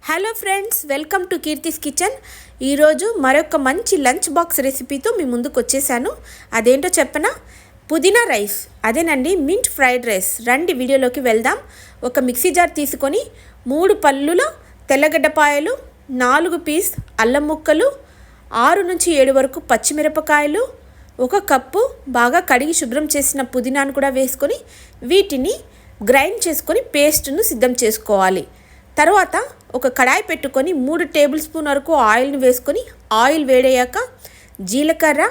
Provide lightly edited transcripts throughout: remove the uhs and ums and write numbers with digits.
Hello friends, welcome to Keerthi's kitchen. ఈరోజు మరొక మంచి లంచ్ బాక్స్ రెసిపీతో మీ ముందుకు వచ్చేసాను. అదేంటో చెప్పనా? పుదీనా రైస్, అదేనండి మింట్ ఫ్రైడ్ రైస్. రండి వీడియోలోకి వెళ్దాం. ఒక మిక్సీ జార్ తీసుకొని 3 పళ్ళుల తెల్లగడ్డపాయలు, 4 పీస్ అల్లం ముక్కలు, 6 నుంచి 7 వరకు పచ్చిమిరపకాయలు, 1 కప్పు బాగా కడిగి శుభ్రం చేసిన పుదీనాను కూడా వేసుకొని వీటిని గ్రైండ్ చేసుకొని పేస్ట్ను సిద్ధం చేసుకోవాలి. తర్వాత ఒక కడాయి పెట్టుకొని 3 టేబుల్ స్పూన్ వరకు ఆయిల్ని వేసుకొని ఆయిల్ వేడయ్యాక జీలకర్ర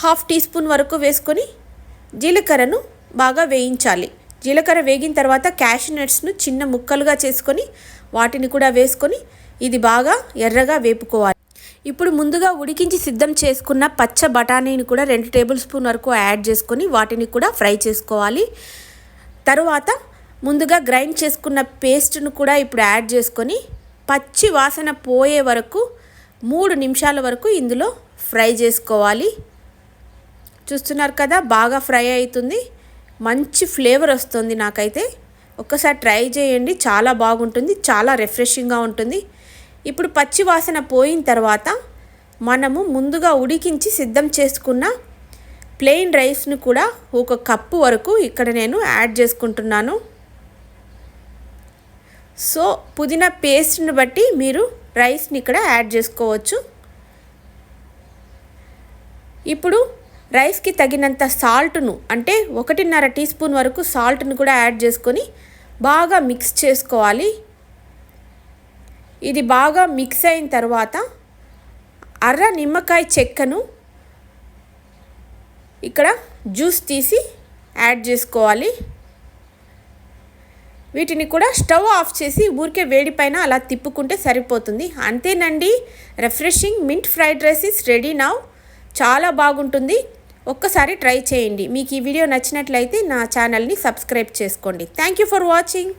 1/2 టీ స్పూన్ వరకు వేసుకొని జీలకర్రను బాగా వేయించాలి. జీలకర్ర వేగిన తర్వాత క్యాష్యూ నట్స్ను చిన్న ముక్కలుగా చేసుకొని వాటిని కూడా వేసుకొని ఇది బాగా ఎర్రగా వేపుకోవాలి. ఇప్పుడు ముందుగా ఉడికించి సిద్ధం చేసుకున్న పచ్చ బఠానీని కూడా 2 టేబుల్ స్పూన్ వరకు యాడ్ చేసుకొని వాటిని కూడా ఫ్రై చేసుకోవాలి. తరువాత ముందుగా గ్రైండ్ చేసుకున్న పేస్ట్ను కూడా ఇప్పుడు యాడ్ చేసుకొని పచ్చి వాసన పోయే వరకు 3 నిమిషాల వరకు ఇందులో ఫ్రై చేసుకోవాలి. చూస్తున్నారు కదా, బాగా ఫ్రై అవుతుంది. మంచి ఫ్లేవర్ వస్తుంది. నాకైతే ఒక్కసారి ట్రై చేయండి, చాలా బాగుంటుంది, చాలా రిఫ్రెషింగ్గా ఉంటుంది. ఇప్పుడు పచ్చి వాసన పోయిన తర్వాత మనము ముందుగా ఉడికించి సిద్ధం చేసుకున్న ప్లెయిన్ రైస్ను కూడా 1 కప్పు వరకు ఇక్కడ నేను యాడ్ చేసుకుంటున్నాను. సో పుదీనా పేస్ట్ని బట్టి మీరు రైస్ని ఇక్కడ యాడ్ చేసుకోవచ్చు. ఇప్పుడు రైస్కి తగినంత సాల్ట్ను, అంటే 1.5 టీ స్పూన్ వరకు సాల్ట్ను కూడా యాడ్ చేసుకొని బాగా మిక్స్ చేసుకోవాలి. ఇది బాగా మిక్స్ అయిన తర్వాత అర నిమ్మకాయ చెక్కను ఇక్కడ జ్యూస్ తీసి యాడ్ చేసుకోవాలి. వీటిని కూడా స్టవ్ ఆఫ్ చేసి ఊరికే వేడిపైన అలా తిప్పుకుంటే సరిపోతుంది. అంతేనండి, refreshing mint fried rice is ready now. చాలా బాగుంటుంది. ఒక్కసారి ట్రై చేయండి. మీకు ఈ వీడియో నచ్చినట్లయితే నా ఛానల్ని సబ్స్క్రైబ్ చేసుకోండి. Thank you for watching.